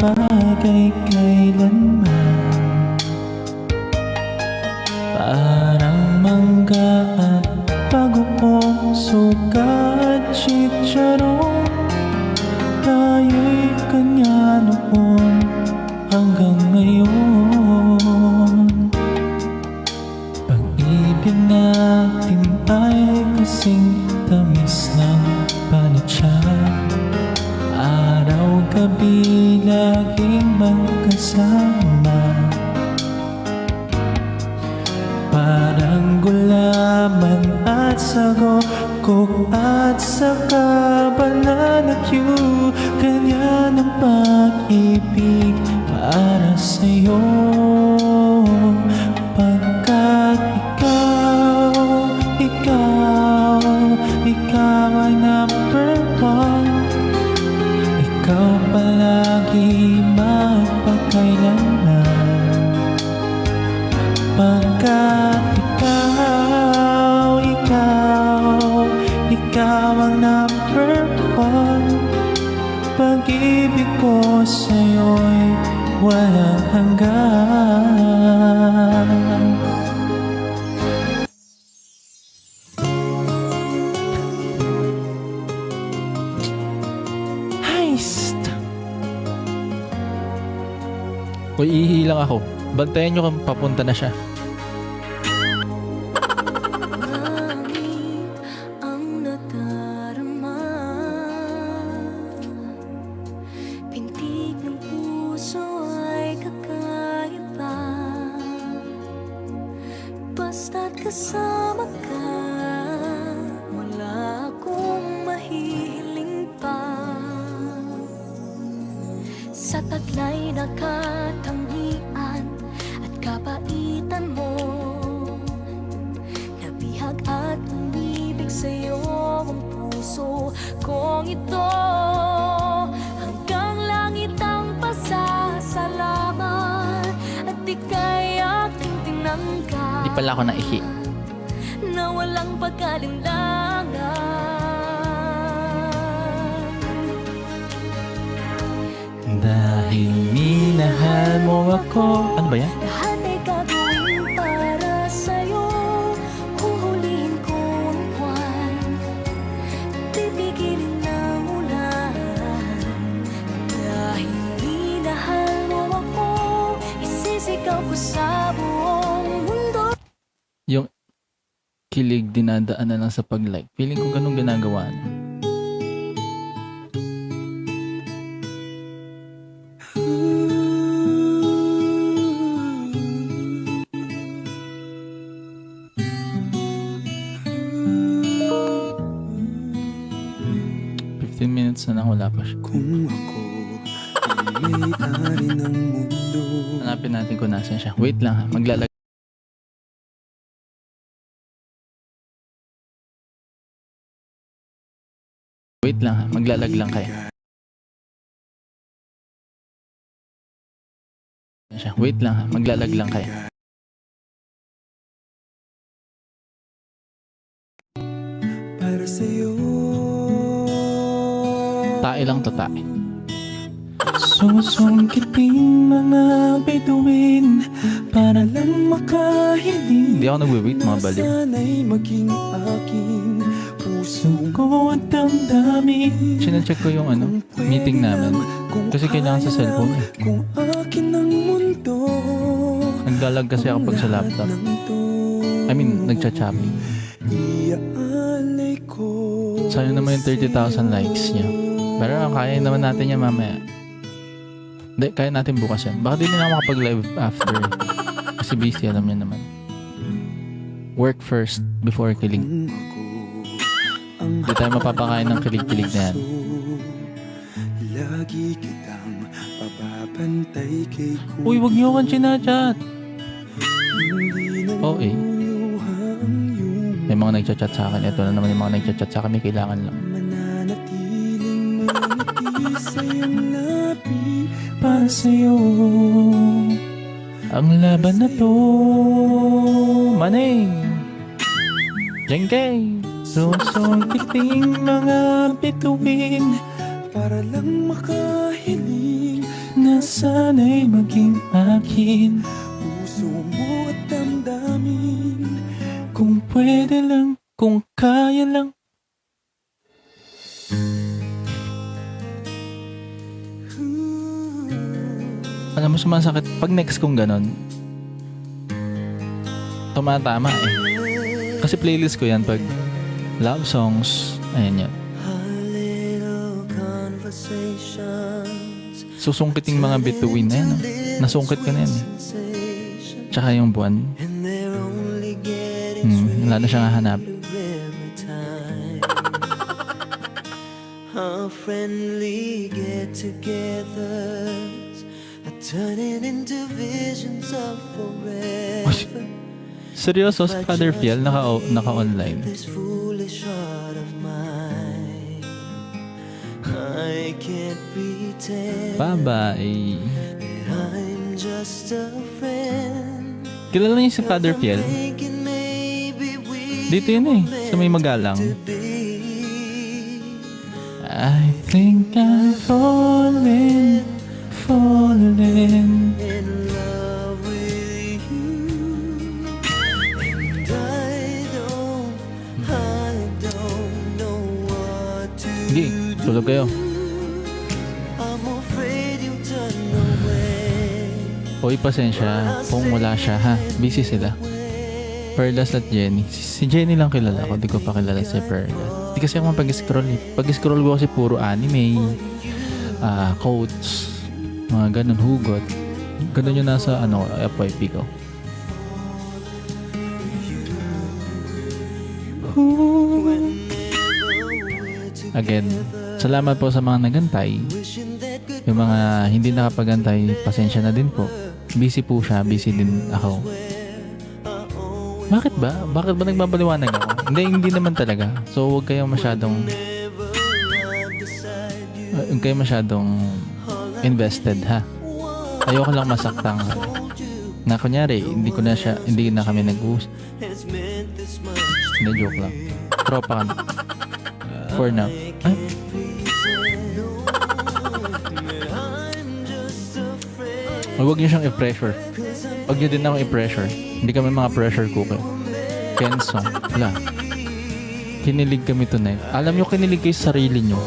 bagay kailanman. Parang mangga at bagoong sugat chicharon. Tayo'y kanya noon hanggang ngayon. Pag-ibig natin ay kasing tamis ng panatya. Araw-gabi laging magkasama. Parang gulaman at sago, coke at saka banana Q. Ganyan ang pag-ibig para sa'yo. Pagkat ikaw ay number one. Ikaw palagi magpakailanman. Pagkat ikaw ang number one. Pag-ibig ko sa'yo'y walang hanggan. Heist! Uy, ihilang ako. Bantayan nyo kung papunta na siya. Basta't kasama ka, wala akong mahihiling pa. Sa taglay na katangian at kapaitan mo, nabihag at umibig sa'yo ang puso kong ito. Hanggang langit ang pasasalamat at ika'y aking tinangka. Di pala ako naihi. Na walang pagkalinlangan. Dahil minahal mo ako. Ano ba yan? Lahat ay gagawin para sa'yo. Huhulihin ko ang buwan, pipigilin ng ulan. Dahil minahal mo ako, isisigaw ko sa buong mundo. Yung kilig dinadaan na lang sa pag-like. Feeling ko ganun ginagawa niya. Minutes na lang wala pa siya. Kung ako ay may-ari ng mundo. Hanapin natin kung nasan siya. Wait lang ha. Maglalag. Wait lang ha. Maglalag lang kayo. Siya. Wait lang ha. Maglalag lang kayo. Para sa'yo. Tae lang to tae. Susungkitin mga bituin para lang makahiling. Hindi ako nagwe-wait mga baliw. Sana'y maging aking puso Ko at damdamin. Sinecheck ko yung meeting namin. Kasi kailangan sa cellphone eh. Kung akin ang mundo. Naglalag kasi ako pag sa laptop. I mean, nagcha-chopping. Iaalay ko. Sayang naman yung 30,000 likes niya. Pero kaya naman natin yan mamaya. Hindi, kaya natin bukas yan. Baka di na ako makapag-live after. Kasi busy, alam niya naman. Work first before kilig. Hindi tayo mapapakain ng kilig-kilig na yan. Lagi kitang papapantay kay kuya. Uy, wag niyo akong chinachat. Oh eh. May mga nagchat-chat sa akin. Ito na naman yung mga nagchat-chat sa akin. May kailangan lang. Mananatiling mangiti sa'yong labi. Para sa'yo ang laban na to. Maneng Jengkay. Susungkiting mga bituin Para lang makahiling na na sana'y maging akin. Puso mo at damdamin. Kung pwede lang, kung kaya lang. Alam mo, sumasakit pag next kong ganon. Tumatama eh. Kasi playlist ko yan pag love songs. Ayan yan. Susungkiting mga bituin na yan. Oh. Nasungkit ka na yan eh. Tsaka yung buwan. Wala na siyang hahanap. Our friendly get-togethers are turning into visions of forever. Seryoso, si Father Fiel naka-online. This foolish heart of mine, I can't pretend Bye-bye. that I'm just a friend. Kilala niyo si Father Fiel? Thinking maybe we Dito yun eh, sa may Magalang. be. I think I'm falling In love with you, and I don't know what to Sige, tulog kayo. I'm afraid you turn away. Hoy, pasensya kung wala siya ha. Busy sila. Perlas at Jenny. Si Jenny lang kilala ko. Di ko pa kilala si Perlas. Di kasi ako pag-scroll eh. Pag-scroll ko kasi puro anime, quotes, mga ganun, hugot. Ganun yung nasa FYP ko. Again, salamat po sa mga nagantay. Yung mga hindi nakapagantay, pasensya na din po. Busy po siya, busy din ako. Bakit ba? Bakit ba nagbabaliwanag ako? Hindi naman talaga. So, huwag kayong masyadong invested, ha? Ayoko lang masaktang na kunyari, hindi na kami nag-uusap. Hindi, joke lang. Tropa kami. For now. Ay? Huwag niyo siyang i-pressure. Huwag niyo din ako i-pressure. Hindi kami mga pressure cooker. Kenzo. Wala. Kinilig kami tonight. Alam niyo, kinilig kayo sa sarili niyo.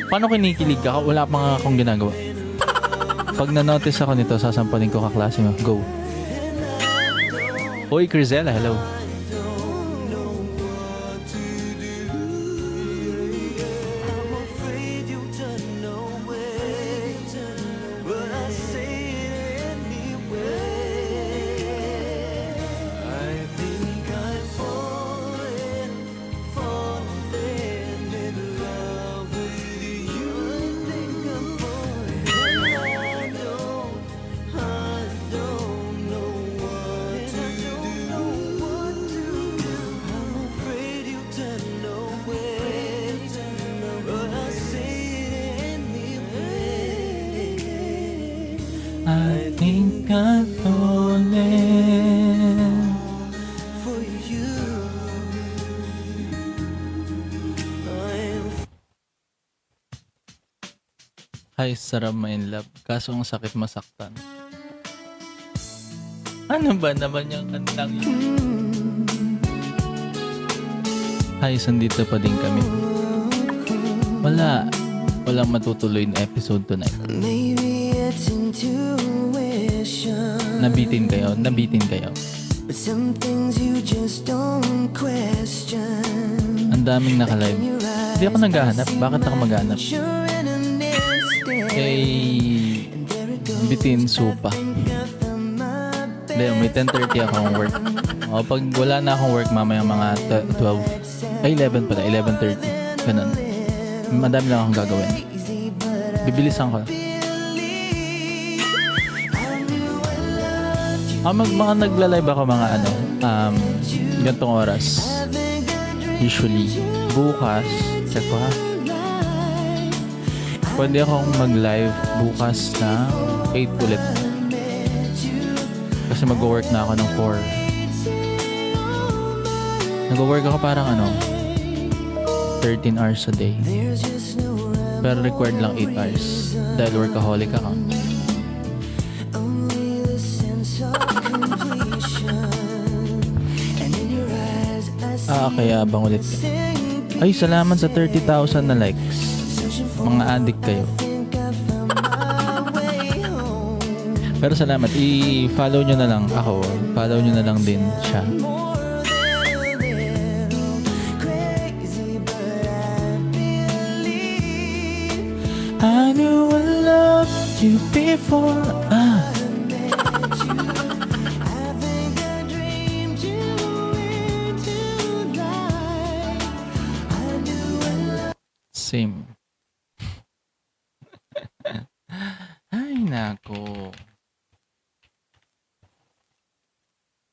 Paano kinikilig ka? Wala pa nga akong ginagawa. Pag na-notice ako nito, sasampaling ko kaklase mo. Go. Oy, Crizella, hello. I think I'm falling For you, Ay, sarap ma-in love. Kaso ang sakit masaktan. Ano ba naman yung kantang yun? Ay, sandito pa din kami. Walang matutuloy na episode tonight. maybe it's intuition, Nabitin kayo. but some things you just don't question. Ang daming naka-live. In your eyes, Hindi ako naghahanap. Bakit ako maghahanap? sure in an instant, Kay and there it goes. Bitin Supa. Think I found my Hindi, may 10:30 akong work. O, pag wala na akong work, mamaya mga 12. Ay, 11 pala. 11:30. Ganun. Madami lang akong gagawin. easy, but Bibilisan ko. Mga nagla-live ako mga gantong oras. Usually. Bukas. Check ko ha. Pwede akong mag-live bukas na 8 ulit. Kasi mag-work na ako ng 4. Nag-work ako parang 13 hours a day. there's just no Pero required lang 8 hours. Dahil workaholic ka. Only the sense of completion. And in your eyes I see Kaya bang ulit ka. Ay, salamat sa 30,000 na likes. Mga addict kayo. think I found my way home. Pero salamat, i-follow nyo na lang ako. Follow nyo na lang din siya. More than a little crazy, but I believe I knew I loved you before. I think I dreamed you into life. I knew I loved Same. Ay, nako.